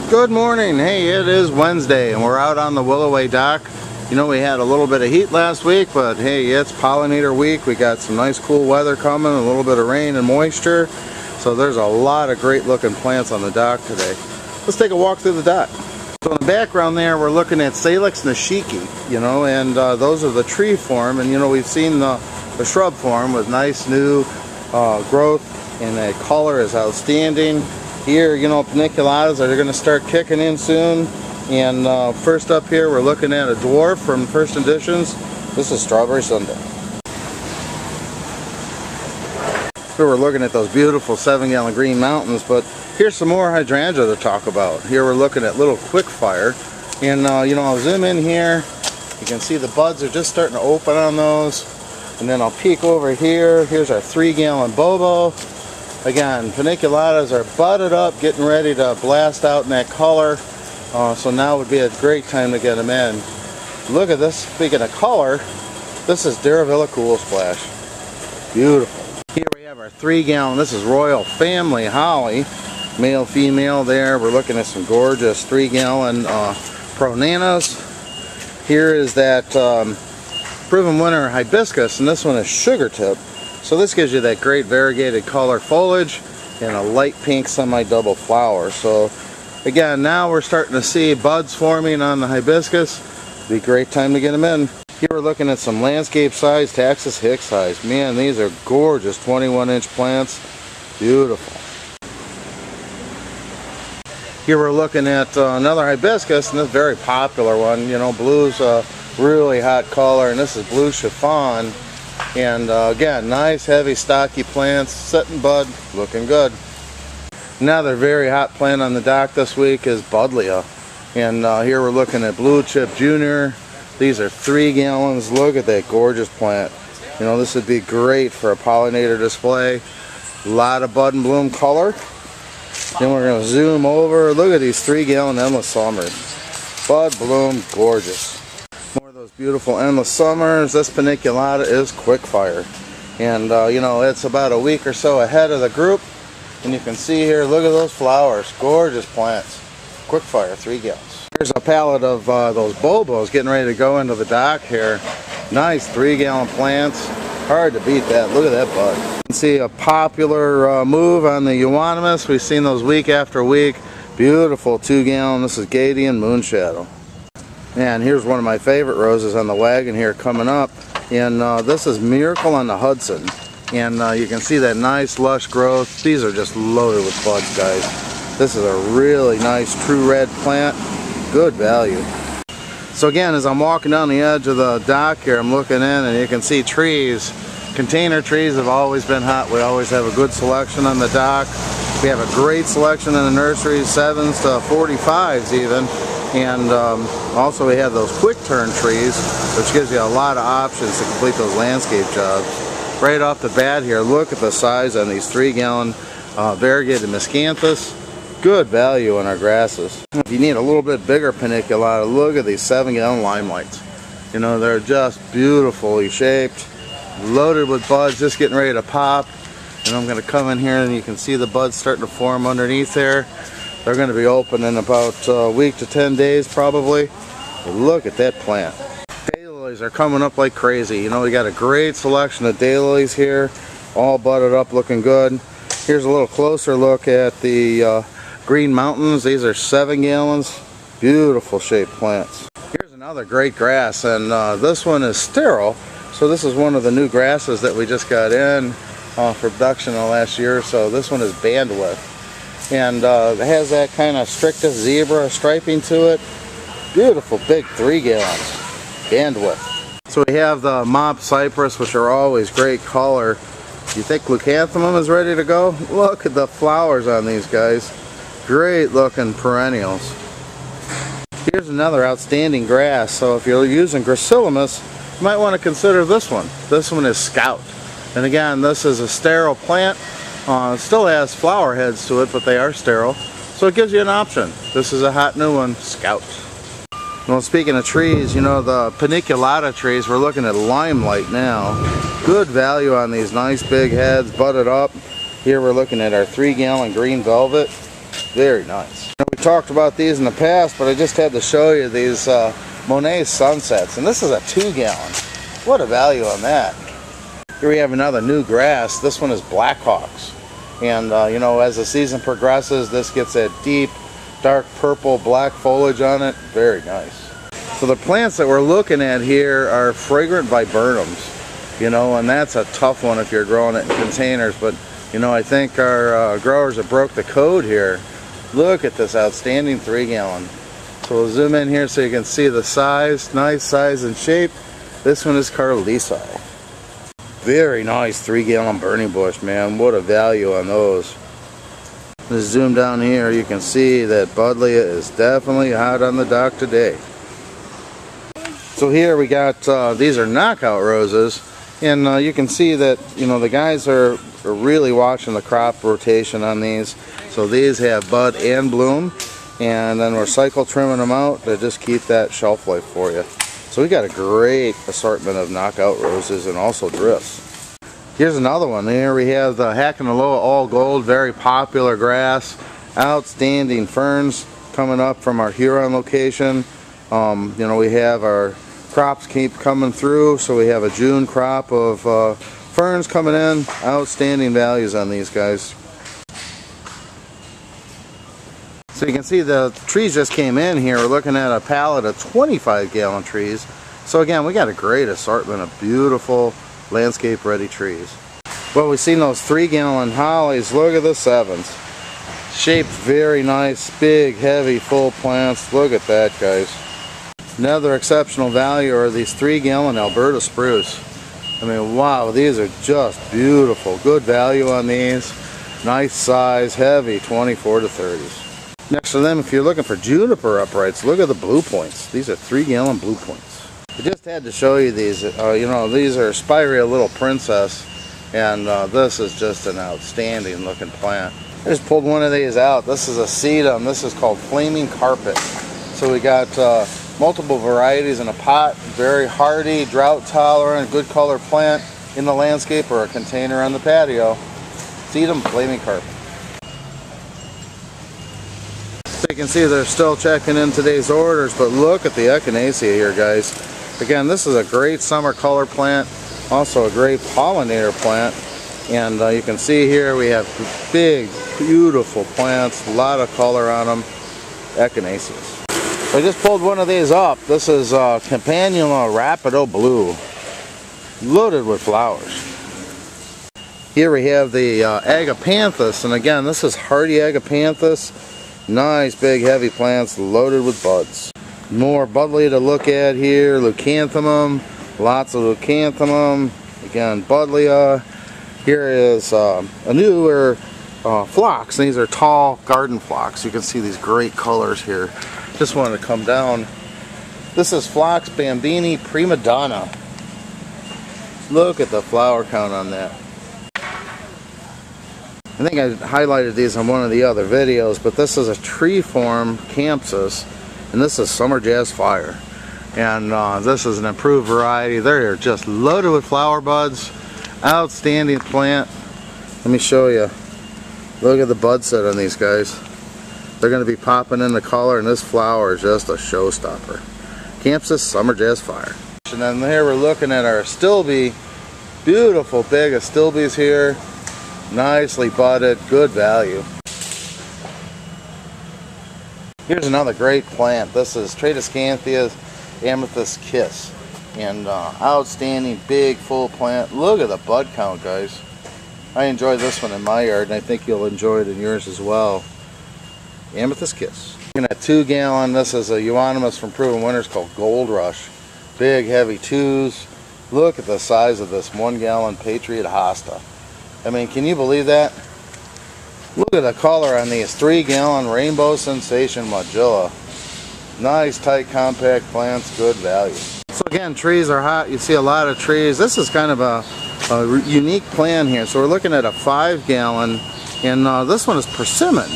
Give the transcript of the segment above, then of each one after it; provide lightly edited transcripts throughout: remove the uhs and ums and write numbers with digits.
Good morning. Hey, it is Wednesday and we're out on the Willoway dock. You know, we had a little bit of heat last week, but hey, it's pollinator week. We got some nice cool weather coming, a little bit of rain and moisture. So there's a lot of great looking plants on the dock today. Let's take a walk through the dock. So in the background there, we're looking at Salix nishiki, you know, and those are the tree form. And you know, we've seen the shrub form with nice new growth, and the color is outstanding. Here, you know, paniculatas are going to start kicking in soon. And first up here, we're looking at a dwarf from First Editions. This is Strawberry Sundae. So we're looking at those beautiful 7-gallon green mountains, but here's some more hydrangea to talk about. Here we're looking at little Quickfire. And you know, I'll zoom in here. You can see the buds are just starting to open on those. And then I'll peek over here. Here's our 3-gallon Bobo. Again, paniculatas are budded up, getting ready to blast out in that color. So now would be a great time to get them in. Look at this. Speaking of color, this is Duravilla Cool Splash. Beautiful. Here we have our 3-gallon. This is Royal Family Holly. Male, female there. We're looking at some gorgeous 3-gallon Pronanas. Here is that Proven Winner Hibiscus, and this one is Sugar Tip. So this gives you that great variegated color foliage and a light pink semi-double flower. So again, now we're starting to see buds forming on the hibiscus. Be a great time to get them in. Here we're looking at some landscape size Taxus Hicks size. Man, these are gorgeous 21-inch plants. Beautiful. Here we're looking at another hibiscus, and this very popular one. You know, blue's a really hot color, and this is Blue Chiffon. And again, nice, heavy, stocky plants, setting bud, looking good. Another very hot plant on the dock this week is Buddleia. And here we're looking at Blue Chip Junior. These are 3 gallons. Look at that gorgeous plant. You know, this would be great for a pollinator display. A lot of bud and bloom color. Then we're going to zoom over. Look at these 3-gallon Endless Summers. Bud, bloom, gorgeous. More of those beautiful Endless Summers. This paniculata is Quickfire. And you know, it's about a week or so ahead of the group. And you can see here, look at those flowers. Gorgeous plants. Quickfire, 3 gallons. Here's a pallet of those Bobos getting ready to go into the dock here. Nice 3-gallon plants. Hard to beat that. Look at that bud. You can see a popular move on the euonymus. We've seen those week after week. Beautiful 2-gallon. This is Gadian Moonshadow. And here's one of my favorite roses on the wagon here coming up. And this is Miracle on the Hudson. And you can see that nice lush growth. These are just loaded with buds, guys. This is a really nice true red plant. Good value. So again, as I'm walking down the edge of the dock here, I'm looking in and you can see trees. Container trees have always been hot. We always have a good selection on the dock. We have a great selection in the nurseries, 7s to 45s even. And also we have those quick turn trees, which gives you a lot of options to complete those landscape jobs. Right off the bat here, look at the size on these 3-gallon variegated miscanthus. Good value on our grasses. If you need a little bit bigger paniculata, look at these 7-gallon limelights. You know, they're just beautifully shaped, loaded with buds, just getting ready to pop. And I'm going to come in here and you can see the buds starting to form underneath there. They're going to be open in about a week to 10 days probably. But look at that plant. Daylilies are coming up like crazy. You know, we got a great selection of daylilies here, all budded up, looking good. Here's a little closer look at the Green Mountains. These are 7 gallons. Beautiful shaped plants. Here's another great grass, and this one is sterile. So this is one of the new grasses that we just got in for production in the last year or so. This one is Bandwidth. And it has that kind of strictest zebra striping to it. Beautiful big 3 gallons. Bandwidth. So we have the Mop Cypress, which are always great color. You think Leucanthemum is ready to go? Look at the flowers on these guys. Great looking perennials. Here's another outstanding grass. So if you're using Gracilis, you might want to consider this one. This one is Scout. And again, this is a sterile plant. It still has flower heads to it, but they are sterile. So it gives you an option. This is a hot new one, Scout. Well, speaking of trees, you know, the paniculata trees, we're looking at Limelight now. Good value on these nice big heads, budded up. Here we're looking at our 3-gallon Green Velvet. Very nice. We talked about these in the past, but I just had to show you these Monet sunsets, and this is a 2-gallon. What a value on that. Here we have another new grass. This one is Blackhawks, and you know, as the season progresses, this gets that deep dark purple black foliage on it. Very nice. So the plants that we're looking at here are fragrant viburnums, you know, and that's a tough one if you're growing it in containers, but you know, I think our growers have broke the code here. Look at this outstanding 3-gallon. So we'll zoom in here so you can see the size, nice size and shape. This one is Carlisi. Very nice 3-gallon burning bush, man. What a value on those. Let's zoom down here. You can see that Buddleia is definitely hot on the dock today. So here we got, these are knockout roses. And you can see that, you know, the guys are really watching the crop rotation on these. So these have bud and bloom. And then we're cycle trimming them out to just keep that shelf life for you. So we got a great assortment of knockout roses and also drifts. Here's another one. Here we have the Hackenaloa All Gold, very popular grass. Outstanding ferns coming up from our Huron location. You know, we have our crops keep coming through, so we have a June crop of ferns coming in. Outstanding values on these guys. So you can see the trees just came in here. We're looking at a pallet of 25-gallon trees. So again, we got a great assortment of beautiful landscape ready trees. Well, we've seen those 3-gallon hollies. Look at the 7s. Shaped very nice, big, heavy, full plants. Look at that, guys. Another exceptional value are these 3-gallon Alberta spruce. I mean, wow, these are just beautiful. Good value on these. Nice size, heavy, 24 to 30s. Next to them, if you're looking for juniper uprights, look at the blue points. These are 3-gallon blue points. I just had to show you these. You know, these are Spirea Little Princess, and this is just an outstanding looking plant. I just pulled one of these out. This is a sedum. This is called Flaming Carpet. So we got multiple varieties in a pot. Very hardy, drought tolerant, good color plant in the landscape or a container on the patio. Sedum Flaming Carpet. So you can see they're still checking in today's orders, but look at the echinacea here, guys. Again, this is a great summer color plant, also a great pollinator plant. And you can see here we have big, beautiful plants, a lot of color on them, echinaceas. So I just pulled one of these up. This is Campanula Rapido Blue, loaded with flowers. Here we have the Agapanthus, and again, this is hardy Agapanthus. Nice, big, heavy plants loaded with buds. More Buddleia to look at here. Leucanthemum, lots of Leucanthemum. Again, Buddleia. Here is a newer phlox. These are tall garden phlox. You can see these great colors here. Just wanted to come down. This is Phlox Bambini Prima Donna. Look at the flower count on that. I think I highlighted these on one of the other videos, but this is a tree form Campsis, and this is Summer Jazz Fire. And this is an improved variety. They're just loaded with flower buds. Outstanding plant. Let me show you. Look at the bud set on these guys. They're going to be popping into color, and this flower is just a showstopper. Campsis Summer Jazz Fire. And then here we're looking at our Astilbe. Beautiful big Astilbes here. Nicely budded, good value. Here's another great plant. This is Tradescanthia Amethyst Kiss. And outstanding big full plant. Look at the bud count, guys. I enjoy this one in my yard, and I think you'll enjoy it in yours as well. Amethyst Kiss. Looking at 2-gallon, this is a euonymus from Proven Winners called Gold Rush. Big, heavy 2s. Look at the size of this 1-gallon Patriot Hosta. I mean, can you believe that? Look at the color on these 3-gallon Rainbow Sensation Modula. Nice, tight, compact plants, good value. So again, trees are hot. You see a lot of trees. This is kind of a unique plant here. So we're looking at a 5-gallon, and this one is persimmon.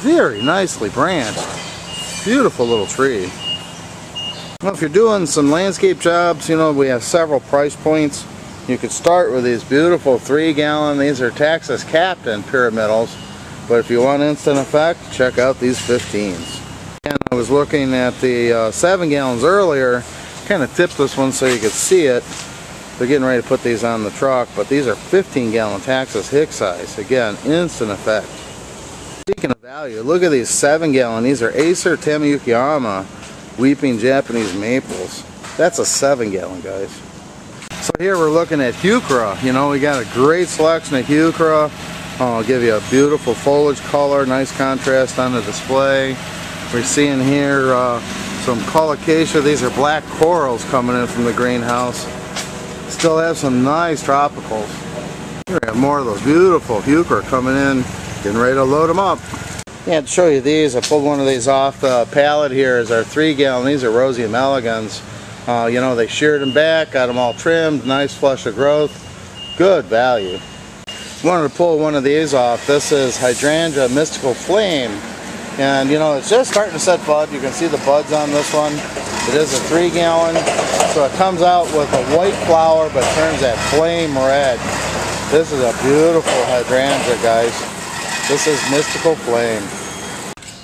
Very nicely branched. Beautiful little tree. Well, if you're doing some landscape jobs, you know, we have several price points. You could start with these beautiful 3-gallon. These are Texas Captain pyramidals. But if you want instant effect, check out these 15s. And I was looking at the 7 gallons earlier, kind of tipped this one so you could see it. They're getting ready to put these on the truck, but these are 15-gallon Texas Hick size. Again, instant effect. Speaking of value, look at these 7-gallon. These are Acer Tamiyukiyama Weeping Japanese Maples. That's a 7-gallon, guys. So here we're looking at heuchera. You know, we got a great selection of heuchera. I'll give you a beautiful foliage color, nice contrast on the display. We're seeing here some colocasia. These are black corals coming in from the greenhouse. Still have some nice tropicals. Here we have more of those beautiful heuchera coming in, getting ready to load them up. Yeah, to show you these, I pulled one of these off the pallet here. Is our 3-gallon. These are Roseum elegans. You know, they sheared them back, got them all trimmed, nice flush of growth, good value. Wanted to pull one of these off. This is Hydrangea Mystical Flame, and you know, it's just starting to set bud. You can see the buds on this one. It is a 3-gallon, so it comes out with a white flower but turns that flame red. This is a beautiful hydrangea, guys. This is Mystical Flame.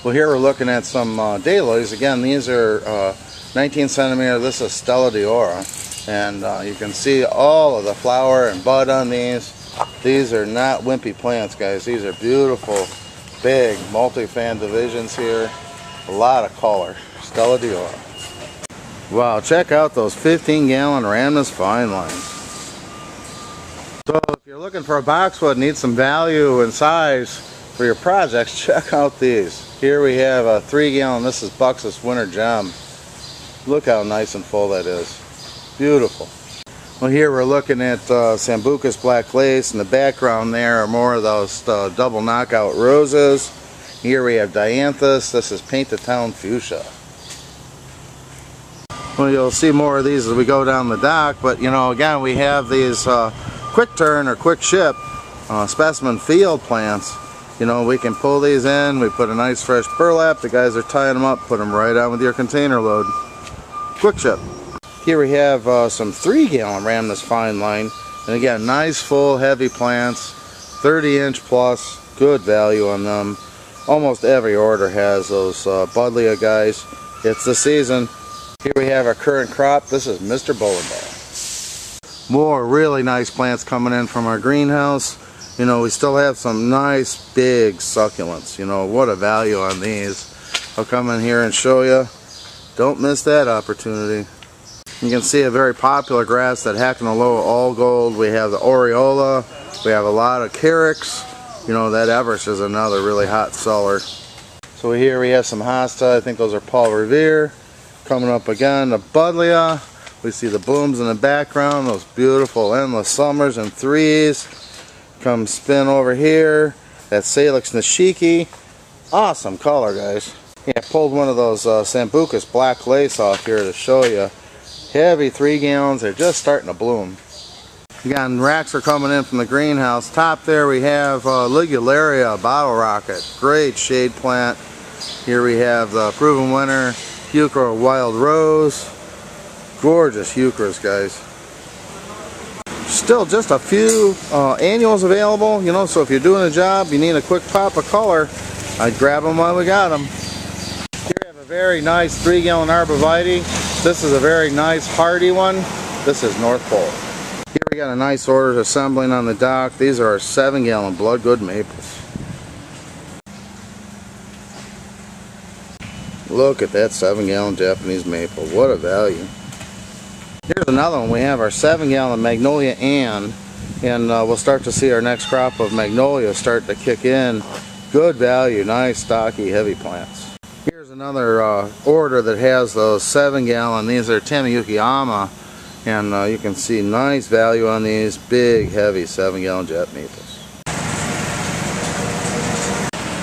Well, here we're looking at some daylilies. Again, these are 19 centimeter. This is Stella Diora, and you can see all of the flower and bud on these. These are not wimpy plants, guys. These are beautiful, big, multi-fan divisions here. A lot of color. Stella Diora. Wow, check out those 15-gallon Rhamnus fine lines. So if you're looking for a boxwood, need some value and size for your projects, check out these. Here we have a 3-gallon. This is Buxus Winter Gem. Look how nice and full that is. Beautiful. Well, here we're looking at Sambucus Black Lace. In the background there are more of those double knockout roses. Here we have Dianthus. This is Paint the Town Fuchsia. Well, you'll see more of these as we go down the dock, but you know, again, we have these quick turn or quick ship specimen field plants. You know, we can pull these in, we put a nice fresh burlap, the guys are tying them up, put them right on with your container load. Quick ship. Here we have some 3-gallon Rhamnus fine line, and again, nice full heavy plants, 30-inch plus, good value on them. Almost every order has those Buddleia guys. It's the season. Here we have our current crop. This is Mr. Bullenball. More really nice plants coming in from our greenhouse. You know, we still have some nice big succulents. You know, what a value on these. I'll come in here and show you. Don't miss that opportunity. You can see a very popular grass, that Hacknaloa All Gold. We have the Aureola. We have a lot of Carex. You know, that Everest is another really hot seller. So here we have some hosta. I think those are Paul Revere. Coming up again, the Buddleia. We see the blooms in the background, those beautiful endless summers and threes. Come spin over here. That's Salix Nishiki. Awesome color, guys. Yeah, I pulled one of those Sambucus Black Lace off here to show you. Heavy 3 gallons, they're just starting to bloom. Again, racks are coming in from the greenhouse. Top there we have Ligularia Bottle Rocket. Great shade plant. Here we have the Proven Winter Heuchera Wild Rose. Gorgeous heucheras, guys. Still just a few annuals available, you know, so if you're doing a job, you need a quick pop of color, I'd grab them while we got them. Here we have a very nice 3-gallon Arborvitae. This is a very nice hardy one. This is North Pole. Here we got a nice order assembling on the dock. These are our 7-gallon Bloodgood Maples. Look at that 7-gallon Japanese maple. What a value. Here's another one. We have our 7-gallon Magnolia Ann, and we'll start to see our next crop of magnolia start to kick in. Good value, nice, stocky, heavy plants. Here's another order that has those 7-gallon. These are Tamiyukiyama, and you can see nice value on these big, heavy 7-gallon jet maples.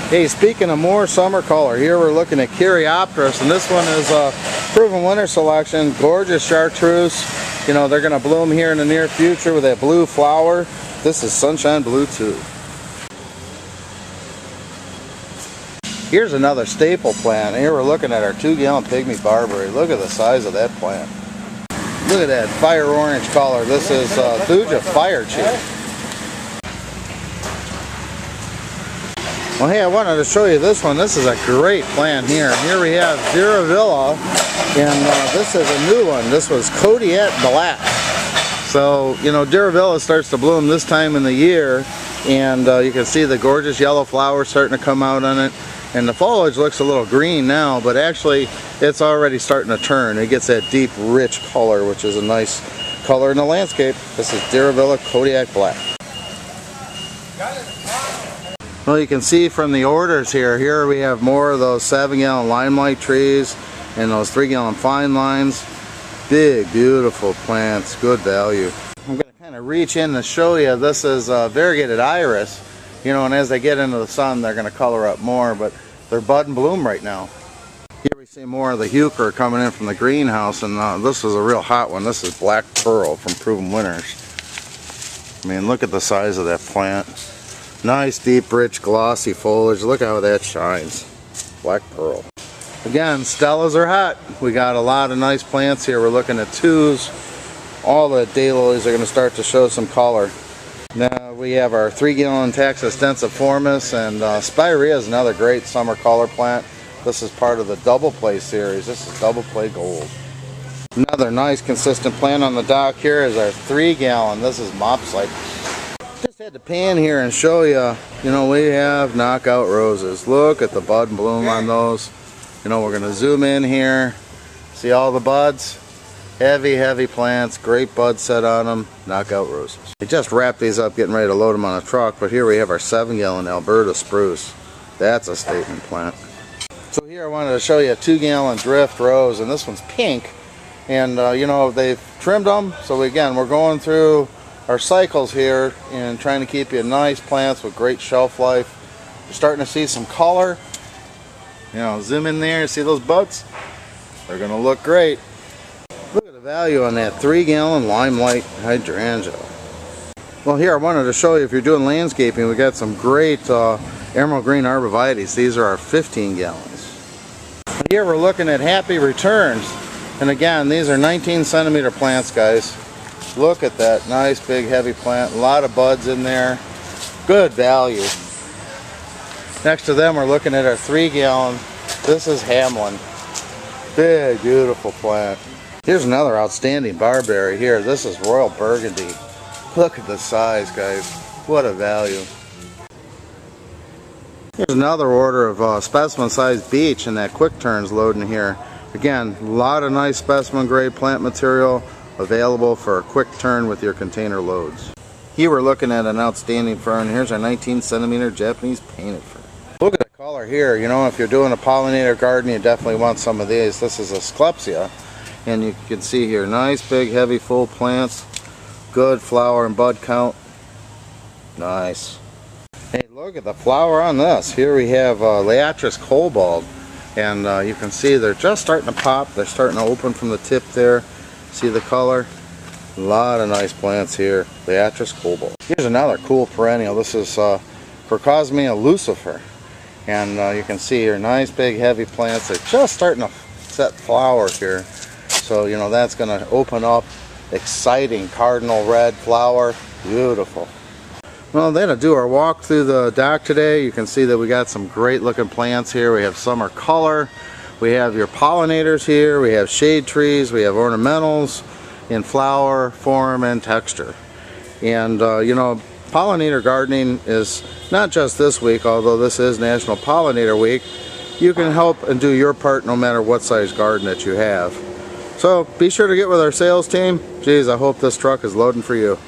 Hey, speaking of more summer color, here we're looking at Caryopteris, and this one is a Proven Winter selection. Gorgeous chartreuse. You know, they're going to bloom here in the near future with that blue flower. This is Sunshine Blue too. Here's another staple plant. Here we're looking at our 2-gallon Pygmy Barberry. Look at the size of that plant. Look at that fire orange color. This is Thuja Fire Chief. Well, hey, I wanted to show you this one. This is a great plant here. Here we have Villa, and this is a new one. This was Kodiak Black. So, you know, Villa starts to bloom this time in the year, and you can see the gorgeous yellow flowers starting to come out on it. And the foliage looks a little green now, but actually it's already starting to turn. It gets that deep, rich color, which is a nice color in the landscape. This is Villa Kodiak Black. Well, you can see from the orders here we have more of those 7-gallon limelight trees and those 3-gallon fine lines. Big, beautiful plants, good value. I'm going to kind of reach in to show you. This is variegated iris. You know, and as they get into the sun, they're going to color up more, but they're bud and bloom right now. Here we see more of the heuchera coming in from the greenhouse, and this is a real hot one. This is Black Pearl from Proven Winners. I mean, look at the size of that plant. Nice, deep, rich, glossy foliage. Look how that shines. Black Pearl. Again, Stellas are hot. We got a lot of nice plants here. We're looking at 2s. All the daylilies are going to start to show some color. Now we have our 3-gallon Taxus densiformis, and Spirea is another great summer color plant. This is part of the Double Play series. This is Double Play Gold. Another nice consistent plant on the dock here is our 3-gallon. This is Mopsite. Just had to pan here and show you, you know, we have knockout roses. Look at the bud and bloom on those. You know, we're going to zoom in here. See all the buds? Heavy, heavy plants, great bud set on them, knockout roses. We just wrapped these up, getting ready to load them on a truck, but here we have our 7-gallon Alberta spruce. That's a statement plant. So here I wanted to show you a 2-gallon drift rose, and this one's pink. And you know, they've trimmed them, so again, we're going through our cycles here and trying to keep you nice plants with great shelf life. You're starting to see some color. You know, zoom in there, see those buds? They're going to look great. Look at the value on that 3-gallon limelight hydrangea. Well, here I wanted to show you, if you're doing landscaping, we got some great emerald green arborvitaes. These are our 15 gallons. Here we're looking at Happy Returns, and again, these are 19-centimeter plants, guys. Look at that nice big heavy plant, a lot of buds in there, good value. Next to them we're looking at our 3-gallon. This is Hamlin. Big, beautiful plant. Here's another outstanding barberry here. This is Royal Burgundy. Look at the size, guys. What a value. Here's another order of specimen-sized beech, and that quick turns loading here. Again, a lot of nice specimen grade plant material available for a quick turn with your container loads. Here we're looking at an outstanding fern. Here's our 19-centimeter Japanese painted fern. Look at the color here. You know, if you're doing a pollinator garden, you definitely want some of these. This is Asclepsia, and you can see here, nice big heavy full plants, good flower and bud count. Nice. Hey, look at the flower on this. Here we have Liatris cobalt, and you can see they're just starting to pop. They're starting to open from the tip there. See the color? A lot of nice plants here. Liatris cobalt. Here's another cool perennial. This is Crocosmia lucifer. And you can see here, nice big heavy plants. They're just starting to set flowers here. So, you know, that's going to open up. Exciting cardinal red flower. Beautiful. Well, that'll do our walk through the dock today. You can see that we got some great looking plants here. We have summer color. We have your pollinators here. We have shade trees. We have ornamentals in flower, form, and texture. And, you know, pollinator gardening is not just this week, although this is National Pollinator Week. You can help and do your part no matter what size garden that you have. So be sure to get with our sales team. Geez, I hope this truck is loading for you.